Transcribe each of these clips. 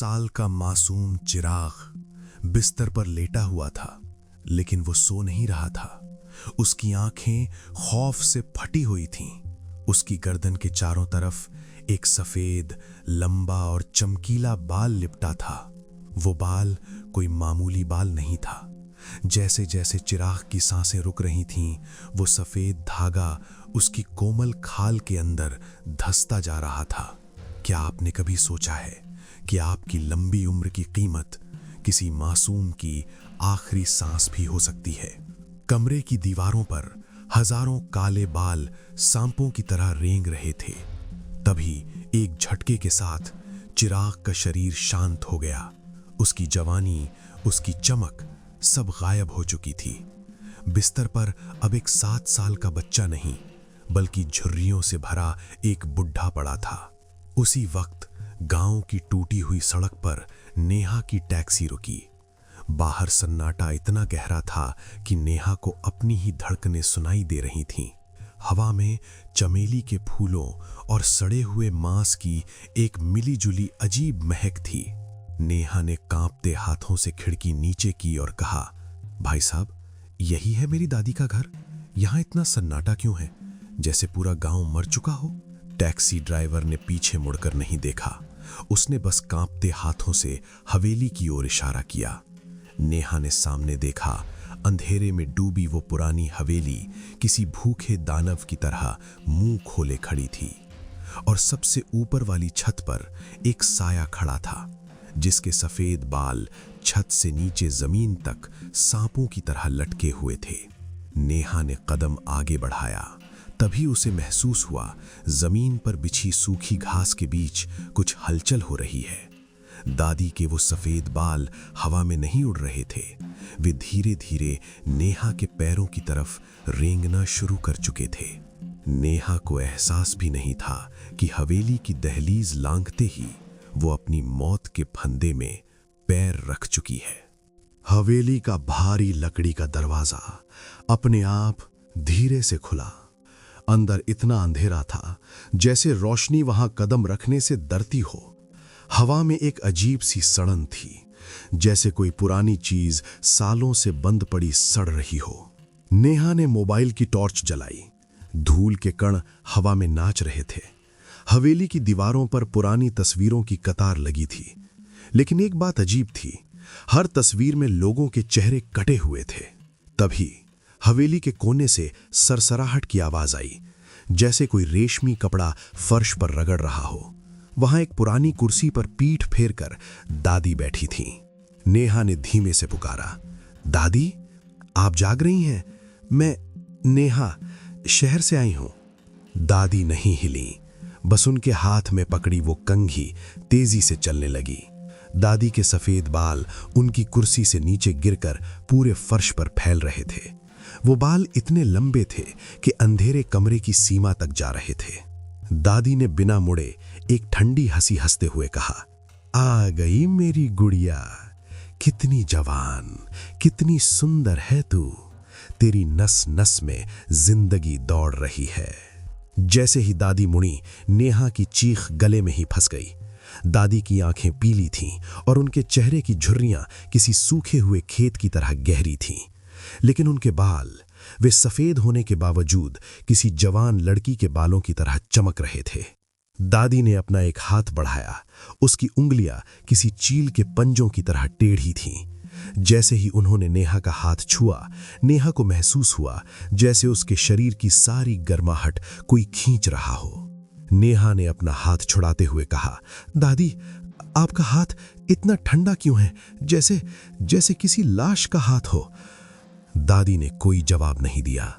साल का मासूम चिराग बिस्तर पर लेटा हुआ था, लेकिन वो सो नहीं रहा था। उसकी आंखें खौफ से फटी हुई थीं। उसकी गर्दन के चारों तरफ एक सफेद, लंबा और चमकीला बाल लिपटा था। वो बाल कोई मामूली बाल नहीं था। जैसे जैसे चिराग की सांसें रुक रही थीं, वो सफेद धागा उसकी कोमल खाल के अंदर धंसता जा रहा था। क्या आपने कभी सोचा है कि आपकी लंबी उम्र की कीमत किसी मासूम की आखिरी सांस भी हो सकती है? कमरे की दीवारों पर हजारों काले बाल सांपों की तरह रेंग रहे थे। तभी एक झटके के साथ चिराग का शरीर शांत हो गया। उसकी जवानी, उसकी चमक सब गायब हो चुकी थी। बिस्तर पर अब एक 7 साल का बच्चा नहीं, बल्कि झुर्रियों से भरा एक बुढ़ा पड़ा था। उसी वक्त गांव की टूटी हुई सड़क पर नेहा की टैक्सी रुकी। बाहर सन्नाटा इतना गहरा था कि नेहा को अपनी ही धड़कनें सुनाई दे रही थीं। हवा में चमेली के फूलों और सड़े हुए मांस की एक मिलीजुली अजीब महक थी। नेहा ने कांपते हाथों से खिड़की नीचे की और कहा, भाई साहब, यही है मेरी दादी का घर? यहाँ इतना सन्नाटा क्यों है, जैसे पूरा गांव मर चुका हो? टैक्सी ड्राइवर ने पीछे मुड़कर नहीं देखा। उसने बस कांपते हाथों से हवेली की ओर इशारा किया। नेहा ने सामने देखा। अंधेरे में डूबी वो पुरानी हवेली किसी भूखे दानव की तरह मुंह खोले खड़ी थी, और सबसे ऊपर वाली छत पर एक साया खड़ा था, जिसके सफेद बाल छत से नीचे जमीन तक सांपों की तरह लटके हुए थे। नेहा ने कदम आगे बढ़ाया। तभी उसे महसूस हुआ जमीन पर बिछी सूखी घास के बीच कुछ हलचल हो रही है। दादी के वो सफेद बाल हवा में नहीं उड़ रहे थे, वे धीरे धीरे नेहा के पैरों की तरफ रेंगना शुरू कर चुके थे। नेहा को एहसास भी नहीं था कि हवेली की दहलीज लांघते ही वो अपनी मौत के फंदे में पैर रख चुकी है। हवेली का भारी लकड़ी का दरवाजा अपने आप धीरे से खुला। अंदर इतना अंधेरा था जैसे रोशनी वहां कदम रखने से डरती हो। हवा में एक अजीब सी सड़न थी, जैसे कोई पुरानी चीज सालों से बंद पड़ी सड़ रही हो। नेहा ने मोबाइल की टॉर्च जलाई। धूल के कण हवा में नाच रहे थे। हवेली की दीवारों पर पुरानी तस्वीरों की कतार लगी थी, लेकिन एक बात अजीब थी, हर तस्वीर में लोगों के चेहरे कटे हुए थे। तभी हवेली के कोने से सरसराहट की आवाज आई, जैसे कोई रेशमी कपड़ा फर्श पर रगड़ रहा हो। वहां एक पुरानी कुर्सी पर पीठ फेरकर दादी बैठी थीं। नेहा ने धीमे से पुकारा, दादी, आप जाग रही हैं? मैं नेहा शहर से आई हूं। दादी नहीं हिली, बस उनके हाथ में पकड़ी वो कंघी तेजी से चलने लगी। दादी के सफेद बाल उनकी कुर्सी से नीचे गिरकर पूरे फर्श पर फैल रहे थे। वो बाल इतने लंबे थे कि अंधेरे कमरे की सीमा तक जा रहे थे। दादी ने बिना मुड़े एक ठंडी हंसी हंसते हुए कहा, आ गई मेरी गुड़िया, कितनी जवान, कितनी सुंदर है तू। तेरी नस नस में जिंदगी दौड़ रही है। जैसे ही दादी मुड़ी, नेहा की चीख गले में ही फंस गई। दादी की आंखें पीली थीं और उनके चेहरे की झुर्रियां किसी सूखे हुए खेत की तरह गहरी थीं, लेकिन उनके बाल, वे सफेद होने के बावजूद किसी जवान लड़की के बालों की तरह चमक रहे थे। दादी ने अपना एक हाथ बढ़ाया। उसकी उंगलियां किसी चील के पंजों की तरह टेढ़ी थीं। जैसे ही उन्होंने नेहा का हाथ छुआ, नेहा को महसूस हुआ जैसे उसके शरीर की सारी गर्माहट कोई खींच रहा हो। नेहा ने अपना हाथ छुड़ाते हुए कहा, दादी, आपका हाथ इतना ठंडा क्यों है, जैसे जैसे किसी लाश का हाथ हो। दादी ने कोई जवाब नहीं दिया,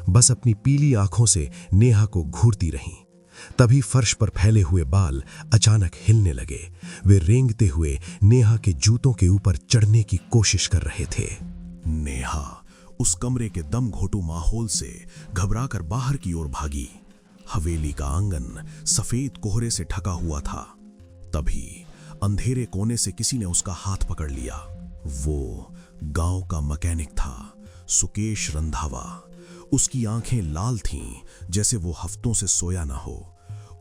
बस अपनी पीली आंखों से नेहा को घूरती रहीं। तभी फर्श पर फैले हुए बाल अचानक हिलने लगे। वे रेंगते हुए नेहा के जूतों के ऊपर चढ़ने की कोशिश कर रहे थे। नेहा उस कमरे के दम घोटू माहौल से घबराकर बाहर की ओर भागी। हवेली का आंगन सफेद कोहरे से ढका हुआ था। तभी अंधेरे कोने से किसी ने उसका हाथ पकड़ लिया। वो गांव का मैकेनिक था, सुकेश रंधावा। उसकी आंखें लाल थीं, जैसे वो हफ्तों से सोया ना हो।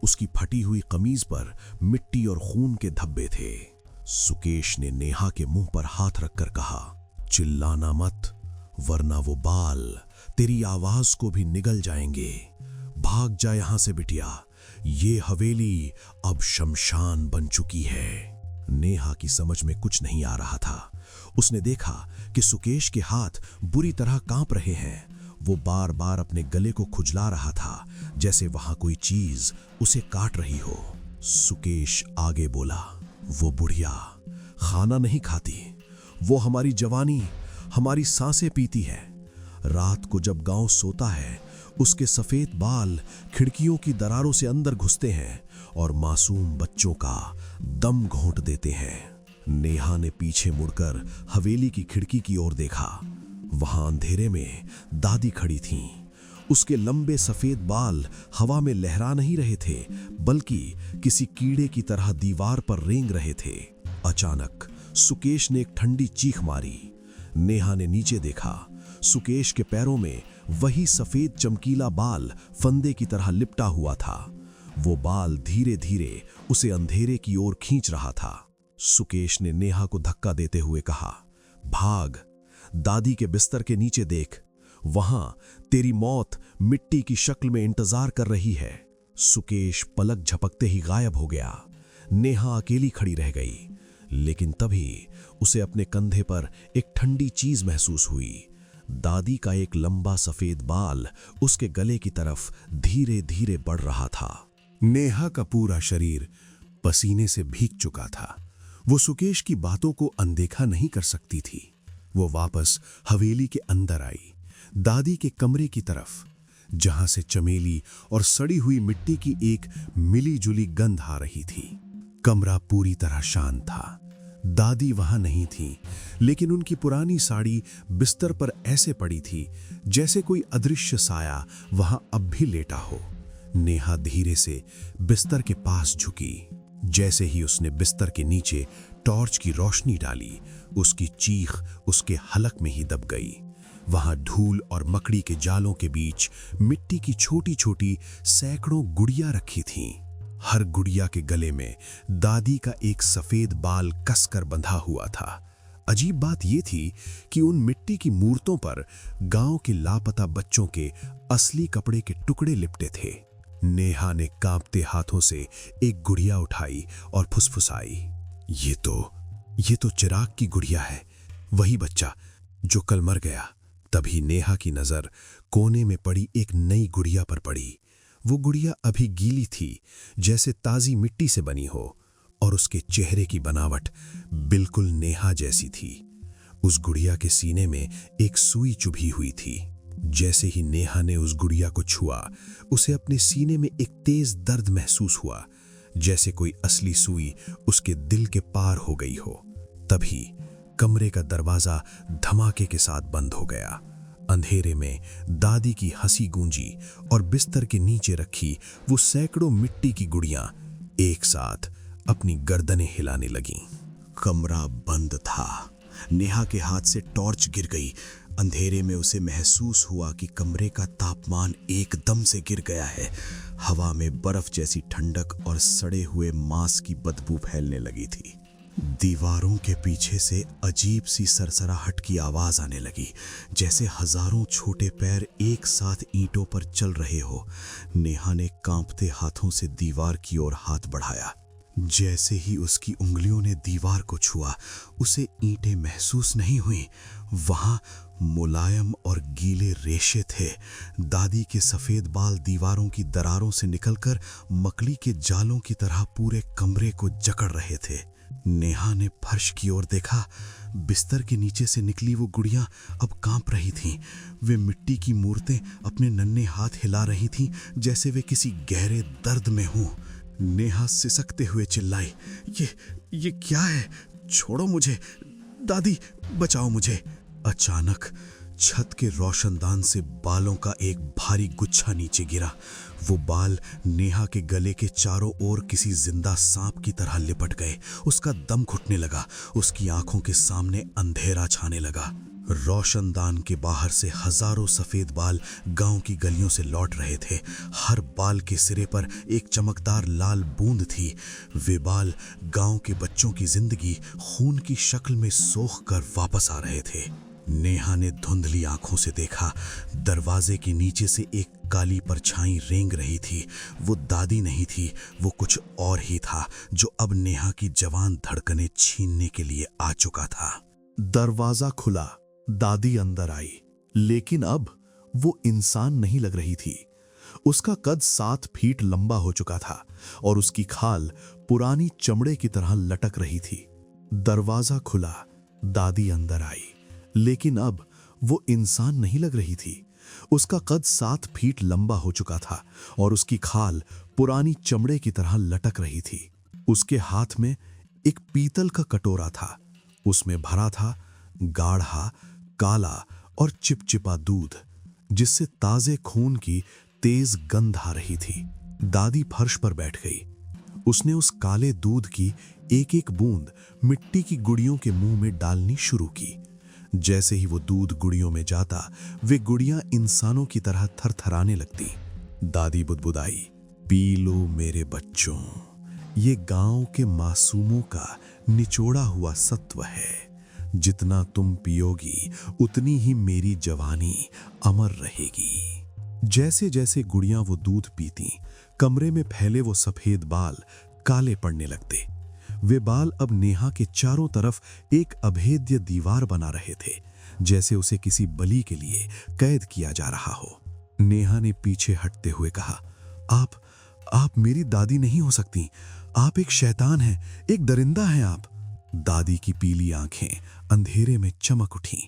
उसकी फटी हुई कमीज पर मिट्टी और खून के धब्बे थे। सुकेश ने नेहा के मुंह पर हाथ रखकर कहा, चिल्लाना मत, वरना वो बाल तेरी आवाज को भी निगल जाएंगे। भाग जा यहां से बिटिया, ये हवेली अब शमशान बन चुकी है। नेहा की समझ में कुछ नहीं आ रहा था। उसने देखा कि सुकेश के हाथ बुरी तरह कांप रहे हैं। वो बार बार अपने गले को खुजला रहा था, जैसे वहां कोई चीज उसे काट रही हो। सुकेश आगे बोला, वो बुढ़िया खाना नहीं खाती, वो हमारी जवानी, हमारी सांसें पीती है। रात को जब गांव सोता है, उसके सफेद बाल खिड़कियों की दरारों से अंदर घुसते हैं और मासूम बच्चों का दम घोंट देते हैं। नेहा ने पीछे मुड़कर हवेली की खिड़की की ओर देखा। वहां अंधेरे में दादी खड़ी थीं। उसके लंबे सफेद बाल हवा में लहरा नहीं रहे थे, बल्कि किसी कीड़े की तरह दीवार पर रेंग रहे थे। अचानक सुकेश ने एक ठंडी चीख मारी। नेहा ने नीचे देखा। सुकेश के पैरों में वही सफेद चमकीला बाल फंदे की तरह लिपटा हुआ था। वो बाल धीरे धीरे उसे अंधेरे की ओर खींच रहा था। सुकेश ने नेहा को धक्का देते हुए कहा, भाग, दादी के बिस्तर के नीचे देख, वहां तेरी मौत मिट्टी की शक्ल में इंतजार कर रही है। सुकेश पलक झपकते ही गायब हो गया। नेहा अकेली खड़ी रह गई, लेकिन तभी उसे अपने कंधे पर एक ठंडी चीज महसूस हुई। दादी का एक लंबा सफेद बाल उसके गले की तरफ धीरे धीरे बढ़ रहा था। नेहा का पूरा शरीर पसीने से भीग चुका था। वो सुकेश की बातों को अनदेखा नहीं कर सकती थी। वो वापस हवेली के अंदर आई, दादी के कमरे की तरफ, जहां से चमेली और सड़ी हुई मिट्टी की एक मिली जुली गंध आ रही थी। कमरा पूरी तरह शांत था। दादी वहां नहीं थी, लेकिन उनकी पुरानी साड़ी बिस्तर पर ऐसे पड़ी थी जैसे कोई अदृश्य साया वहां अब भी लेटा हो। नेहा धीरे से बिस्तर के पास झुकी। जैसे ही उसने बिस्तर के नीचे टॉर्च की रोशनी डाली, उसकी चीख उसके हलक में ही दब गई। वहां धूल और मकड़ी के जालों के बीच मिट्टी की छोटी छोटी सैकड़ों गुड़िया रखी थीं। हर गुड़िया के गले में दादी का एक सफेद बाल कसकर बंधा हुआ था। अजीब बात यह थी कि उन मिट्टी की मूर्तों पर गांव के लापता बच्चों के असली कपड़े के टुकड़े लिपटे थे। नेहा ने कांपते हाथों से एक गुड़िया उठाई और फुसफुसाई, ये तो चिराग की गुड़िया है, वही बच्चा जो कल मर गया। तभी नेहा की नजर कोने में पड़ी एक नई गुड़िया पर पड़ी। वो गुड़िया अभी गीली थी, जैसे ताजी मिट्टी से बनी हो, और उसके चेहरे की बनावट बिल्कुल नेहा जैसी थी। उस गुड़िया के सीने में एक सुई चुभी हुई थी। जैसे ही नेहा ने उस गुड़िया को छुआ, उसे अपने सीने में एक तेज दर्द महसूस हुआ, जैसे कोई असली सुई उसके दिल के पार हो गई हो। तभी कमरे का दरवाजा धमाके के साथ बंद हो गया। अंधेरे में दादी की हंसी गूंजी और बिस्तर के नीचे रखी वो सैकड़ों मिट्टी की गुड़ियां एक साथ अपनी गर्दनें हिलाने लगीं। कमरा बंद था। नेहा के हाथ से टॉर्च गिर गई। अंधेरे में उसे महसूस हुआ कि कमरे का तापमान एकदम से गिर गया है। हवा में बर्फ जैसी ठंडक और सड़े हुए मांस की बदबू फैलने लगी थी। दीवारों के पीछे से अजीब सी सरसराहट की आवाज आने लगी, जैसे हजारों छोटे पैर एक साथ ईंटों पर चल रहे हो। नेहा ने कांपते हाथों से दीवार की ओर हाथ बढ़ाया। जैसे ही उसकी उंगलियों ने दीवार को छुआ, उसे ईंटें महसूस नहीं हुई। वहां मुलायम और गीले रेशे थे। दादी के सफेद बाल दीवारों की दरारों से निकलकर मकड़ी के जालों की तरह पूरे कमरे को जकड़ रहे थे। नेहा ने फर्श की ओर देखा। बिस्तर के नीचे से निकली वो गुड़ियां अब कांप रही थीं। वे मिट्टी की मूर्तें अपने नन्हे हाथ हिला रही थीं, जैसे वे किसी गहरे दर्द में हों। नेहा सिसकते हुए चिल्लाई, ये क्या है? छोड़ो मुझे, दादी बचाओ मुझे। अचानक छत के रोशनदान से बालों का एक भारी गुच्छा नीचे गिरा। वो बाल नेहा के गले के चारों ओर किसी जिंदा सांप की तरह लिपट गए। उसका दम घुटने लगा। उसकी आंखों के सामने अंधेरा छाने लगा। रोशनदान के बाहर से हजारों सफेद बाल गांव की गलियों से लौट रहे थे। हर बाल के सिरे पर एक चमकदार लाल बूंद थी। वे बाल गांव के बच्चों की जिंदगी खून की शक्ल में सोख कर वापस आ रहे थे। नेहा ने धुंधली आंखों से देखा। दरवाजे के नीचे से एक काली परछाई रेंग रही थी। वो दादी नहीं थी, वो कुछ और ही था जो अब नेहा की जवान धड़कनें छीनने के लिए आ चुका था। दरवाजा खुला, दादी अंदर आई, लेकिन अब वो इंसान नहीं लग रही थी। उसका कद 7 फीट लंबा हो चुका था और उसकी खाल पुरानी चमड़े की तरह लटक रही थी। दरवाजा खुला, दादी अंदर आई, लेकिन अब वो इंसान नहीं लग रही थी। उसका कद 7 फीट लंबा हो चुका था और उसकी खाल पुरानी चमड़े की तरह लटक रही थी। उसके हाथ में एक पीतल का कटोरा था। उसमें भरा था गाढ़ा, काला और चिपचिपा दूध, जिससे ताजे खून की तेज गंध आ रही थी। दादी फर्श पर बैठ गई। उसने उस काले दूध की एक एक बूंद मिट्टी की गुड़ियों के मुंह में डालनी शुरू की। जैसे ही वो दूध गुड़ियों में जाता, वे गुड़ियां इंसानों की तरह थरथराने लगती। दादी बुदबुदाई, पी लो मेरे बच्चों, ये गांव के मासूमों का निचोड़ा हुआ सत्व है। जितना तुम पियोगी उतनी ही मेरी जवानी अमर रहेगी। जैसे जैसे गुड़ियां वो दूध पीती, कमरे में फैले वो सफेद बाल काले पड़ने लगते। वे बाल अब नेहा के चारों तरफ एक अभेद्य दीवार बना रहे थे, जैसे उसे किसी बलि के लिए कैद किया जा रहा हो। नेहा ने पीछे हटते हुए कहा, आप मेरी दादी नहीं हो सकती। आप एक शैतान हैं, एक दरिंदा हैं आप। दादी की पीली आंखें अंधेरे में चमक उठीं।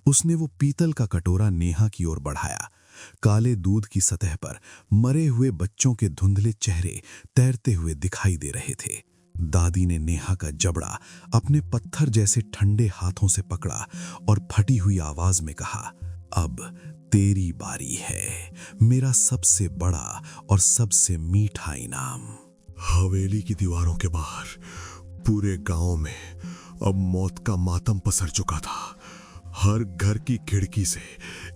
उसने वो पीतल का कटोरा नेहा की ओर बढ़ाया। काले दूध की सतह पर मरे हुए बच्चों के धुंधले चेहरे तैरते हुए दिखाई दे रहे थे। दादी ने नेहा का जबड़ा अपने पत्थर जैसे ठंडे हाथों से पकड़ा और फटी हुई आवाज में कहा, अब तेरी बारी है, मेरा सबसे बड़ा और सबसे मीठा इनाम। हवेली की दीवारों के बाहर पूरे गांव में अब मौत का मातम पसर चुका था। हर घर की खिड़की से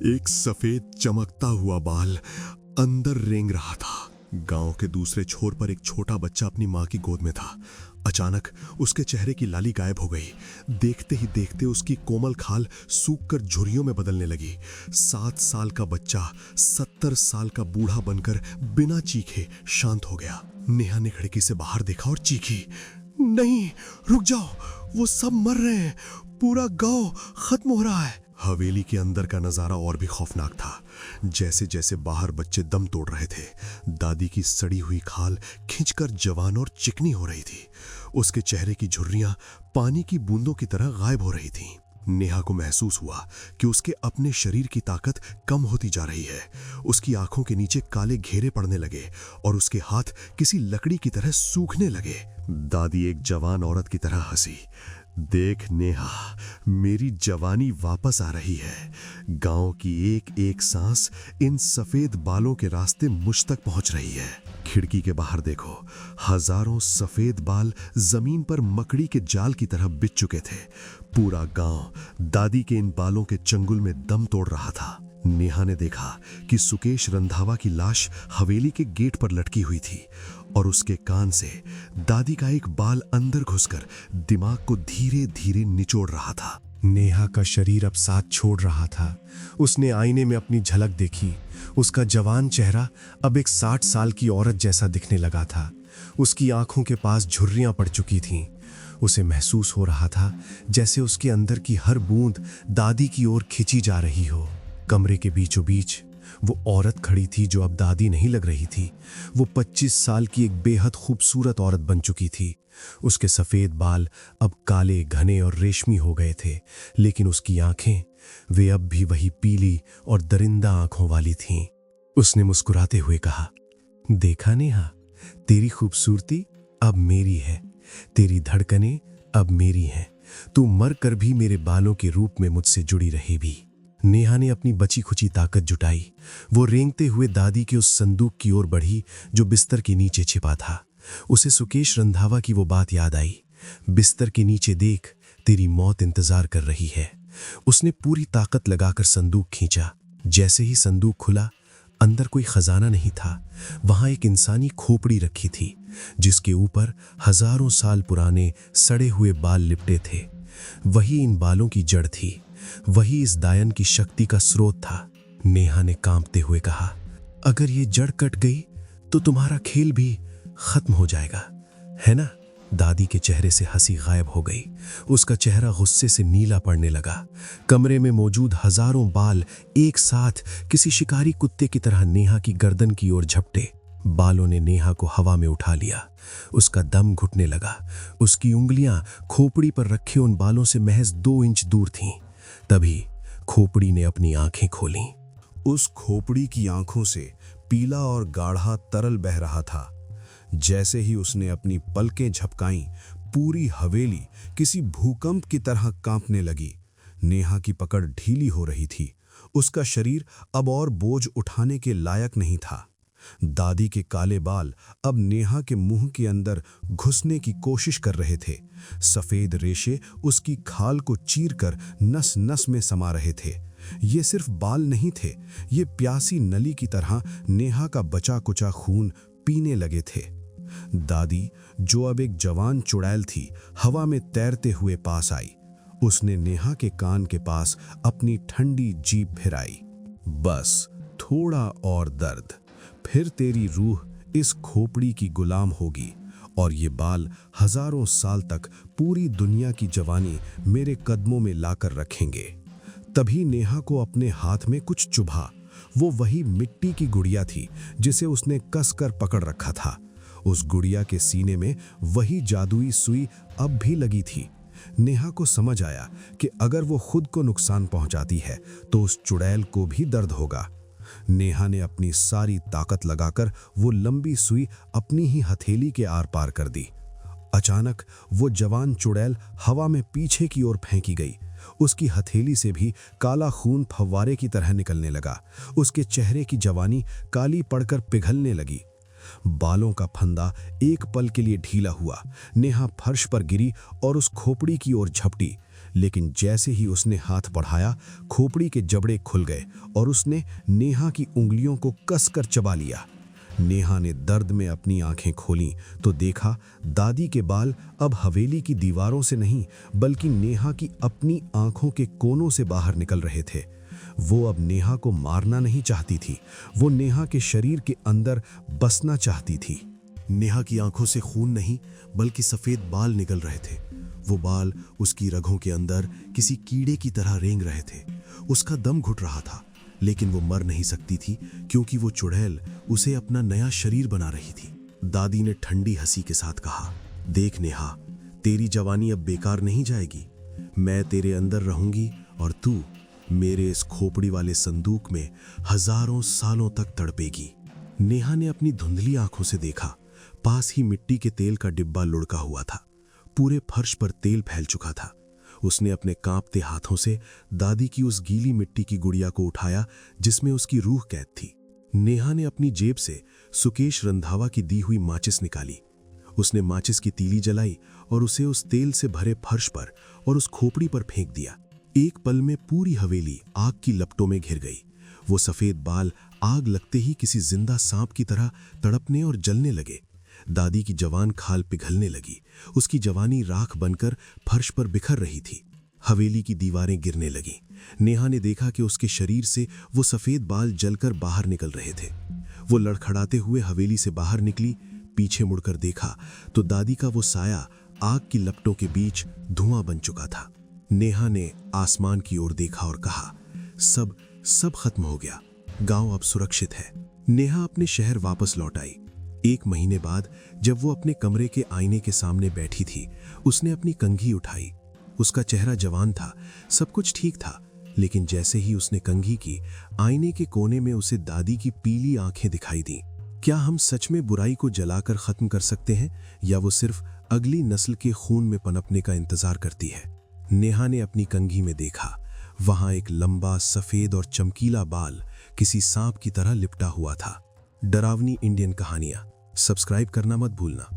एक सफेद चमकता हुआ बाल अंदर रेंग रहा था। गांव के दूसरे छोर पर एक छोटा बच्चा अपनी मां की गोद में था। अचानक उसके चेहरे की लाली गायब हो गई। देखते ही देखते उसकी कोमल खाल सूखकर झुर्रियों में बदलने लगी। 7 साल का बच्चा 70 साल का बूढ़ा बनकर बिना चीखे शांत हो गया। नेहा ने खिड़की से बाहर देखा और चीखी, नहीं, रुक जाओ, वो सब मर रहे हैं, पूरा गांव खत्म हो रहा है। हवेली के अंदर का नजारा और भी खौफनाक था। जैसे जैसे बाहर बच्चे दम तोड़ रहे थे, दादी की सड़ी हुई खाल खिंचकर जवान और चिकनी हो रही थी। उसके चेहरे की झुर्रियां पानी की बूंदों की तरह गायब हो रही थीं। नेहा को महसूस हुआ कि उसके अपने शरीर की ताकत कम होती जा रही है। उसकी आंखों के नीचे काले घेरे पड़ने लगे और उसके हाथ किसी लकड़ी की तरह सूखने लगे। दादी एक जवान औरत की तरह हंसी, देख नेहा, मेरी जवानी वापस आ रही है। गांव की एक एक सांस इन सफेद बालों के रास्ते मुझ तक पहुंच रही है। खिड़की के बाहर देखो, हजारों सफेद बाल जमीन पर मकड़ी के जाल की तरह बिछ चुके थे। पूरा गांव दादी के इन बालों के चंगुल में दम तोड़ रहा था। नेहा ने देखा कि सुकेश रंधावा की लाश हवेली के गेट पर लटकी हुई थी और उसके कान से दादी का एक बाल अंदर घुसकर दिमाग को धीरे धीरे निचोड़ रहा था। नेहा का शरीर अब साथ छोड़ रहा था। उसने आईने में अपनी झलक देखी। उसका जवान चेहरा अब एक 60 साल की औरत जैसा दिखने लगा था। उसकी आंखों के पास झुर्रियां पड़ चुकी थीं। उसे महसूस हो रहा था जैसे उसके अंदर की हर बूंद दादी की ओर खिंची जा रही हो। कमरे के बीचों बीच वो औरत खड़ी थी जो अब दादी नहीं लग रही थी। वो 25 साल की एक बेहद खूबसूरत औरत बन चुकी थी। उसके सफेद बाल अब काले, घने और रेशमी हो गए थे, लेकिन उसकी आंखें, वे अब भी वही पीली और दरिंदा आंखों वाली थीं। उसने मुस्कुराते हुए कहा, देखा नेहा, तेरी खूबसूरती अब मेरी है, तेरी धड़कनें अब मेरी हैं। तू मर कर भी मेरे बालों के रूप में मुझसे जुड़ी रहेगी। नेहा ने अपनी बची खुची ताकत जुटाई। वो रेंगते हुए दादी के उस संदूक की ओर बढ़ी जो बिस्तर के नीचे छिपा था। उसे सुकेश रंधावा की वो बात याद आई, बिस्तर के नीचे देख, तेरी मौत इंतजार कर रही है। उसने पूरी ताकत लगाकर संदूक खींचा। जैसे ही संदूक खुला, अंदर कोई खजाना नहीं था। वहां एक इंसानी खोपड़ी रखी थी, जिसके ऊपर हजारों साल पुराने सड़े हुए बाल लिपटे थे। वही इन बालों की जड़ थी, वही इस दायन की शक्ति का स्रोत था। नेहा ने कांपते हुए कहा, अगर ये जड़ कट गई तो तुम्हारा खेल भी खत्म हो जाएगा, है ना? दादी के चेहरे से हंसी गायब हो गई। उसका चेहरा गुस्से से नीला पड़ने लगा। कमरे में मौजूद हजारों बाल एक साथ किसी शिकारी कुत्ते की तरह नेहा की गर्दन की ओर झपटे। बालों ने नेहा को हवा में उठा लिया। उसका दम घुटने लगा। उसकी उंगलियां खोपड़ी पर रखे उन बालों से महज 2 इंच दूर थीं। तभी खोपड़ी ने अपनी आंखें खोलीं। उस खोपड़ी की आंखों से पीला और गाढ़ा तरल बह रहा था। जैसे ही उसने अपनी पलकें झपकाईं, पूरी हवेली किसी भूकंप की तरह कांपने लगी। नेहा की पकड़ ढीली हो रही थी। उसका शरीर अब और बोझ उठाने के लायक नहीं था। दादी के काले बाल अब नेहा के मुंह के अंदर घुसने की कोशिश कर रहे थे। सफेद रेशे उसकी खाल को चीरकर नस नस में समा रहे थे। ये सिर्फ बाल नहीं थे, ये प्यासी नली की तरह नेहा का बचा कुचा खून पीने लगे थे। दादी, जो अब एक जवान चुड़ैल थी, हवा में तैरते हुए पास आई। उसने नेहा के कान के पास अपनी ठंडी जीभ फिराई। बस थोड़ा और दर्द, फिर तेरी रूह इस खोपड़ी की गुलाम होगी और ये बाल हजारों साल तक पूरी दुनिया की जवानी मेरे कदमों में लाकर रखेंगे। तभी नेहा को अपने हाथ में कुछ चुभा। वो वही मिट्टी की गुड़िया थी जिसे उसने कसकर पकड़ रखा था। उस गुड़िया के सीने में वही जादुई सुई अब भी लगी थी। नेहा को समझ आया कि अगर वो खुद को नुकसान पहुंचाती है तो उस चुड़ैल को भी दर्द होगा। नेहा ने अपनी सारी ताकत लगाकर वो लंबी सुई अपनी ही हथेली के आर पार कर दी। अचानक वो जवान चुड़ैल हवा में पीछे की ओर फेंकी गई। उसकी हथेली से भी काला खून फव्वारे की तरह निकलने लगा। उसके चेहरे की जवानी काली पड़कर पिघलने लगी। बालों का फंदा एक पल के लिए ढीला हुआ। नेहा फर्श पर गिरी और उस खोपड़ी की ओर झपटी, लेकिन जैसे ही उसने हाथ बढ़ाया, खोपड़ी के जबड़े खुल गए और उसने नेहा की उंगलियों को कसकर चबा लिया। नेहा ने दर्द में अपनी आंखें खोलीं तो देखा दादी के बाल अब हवेली की दीवारों से नहीं, बल्कि नेहा की अपनी आंखों के कोनों से बाहर निकल रहे थे। वो अब नेहा को मारना नहीं चाहती थी, वो नेहा के शरीर के अंदर बसना चाहती थी। नेहा की आंखों से खून नहीं, बल्कि सफेद बाल निकल रहे थे। वो बाल उसकी रगों के अंदर किसी कीड़े की तरह रेंग रहे थे। उसका दम घुट रहा था, लेकिन वो मर नहीं सकती थी, क्योंकि वो चुड़ैल उसे अपना नया शरीर बना रही थी। दादी ने ठंडी हंसी के साथ कहा, देख नेहा, तेरी जवानी अब बेकार नहीं जाएगी। मैं तेरे अंदर रहूंगी और तू मेरे इस खोपड़ी वाले संदूक में हजारों सालों तक तड़पेगी। नेहा ने अपनी धुंधली आंखों से देखा। पास ही मिट्टी के तेल का डिब्बा लुढ़का हुआ था। पूरे फर्श पर तेल फैल चुका था। उसने अपने कांपते हाथों से दादी की उस गीली मिट्टी की गुड़िया को उठाया जिसमें उसकी रूह कैद थी। नेहा ने अपनी जेब से सुकेश रंधावा की दी हुई माचिस निकाली। उसने माचिस की तीली जलाई और उसे उस तेल से भरे फर्श पर और उस खोपड़ी पर फेंक दिया। एक पल में पूरी हवेली आग की लपटों में घिर गई। वो सफेद बाल आग लगते ही किसी जिंदा सांप की तरह तड़पने और जलने लगे। दादी की जवान खाल पिघलने लगी। उसकी जवानी राख बनकर फर्श पर बिखर रही थी। हवेली की दीवारें गिरने लगीं। नेहा ने देखा कि उसके शरीर से वो सफेद बाल जलकर बाहर निकल रहे थे। वो लड़खड़ाते हुए हवेली से बाहर निकली। पीछे मुड़कर देखा तो दादी का वो साया आग की लपटों के बीच धुआं बन चुका था। नेहा ने आसमान की ओर देखा और कहा, सब खत्म हो गया। गांव अब सुरक्षित है। नेहा अपने शहर वापस लौट आई। 1 महीने बाद जब वो अपने कमरे के आईने के सामने बैठी थी, उसने अपनी कंघी उठाई। उसका चेहरा जवान था, सब कुछ ठीक था, लेकिन जैसे ही उसने कंघी की, आईने के कोने में उसे दादी की पीली आंखें दिखाई दी। क्या हम सच में बुराई को जलाकर खत्म कर सकते हैं, या वो सिर्फ अगली नस्ल के खून में पनपने का इंतजार करती है? नेहा ने अपनी कंघी में देखा। वहां एक लंबा सफेद और चमकीला बाल किसी सांप की तरह लिपटा हुआ था। डरावनी इंडियन कहानियां सब्सक्राइब करना मत भूलना।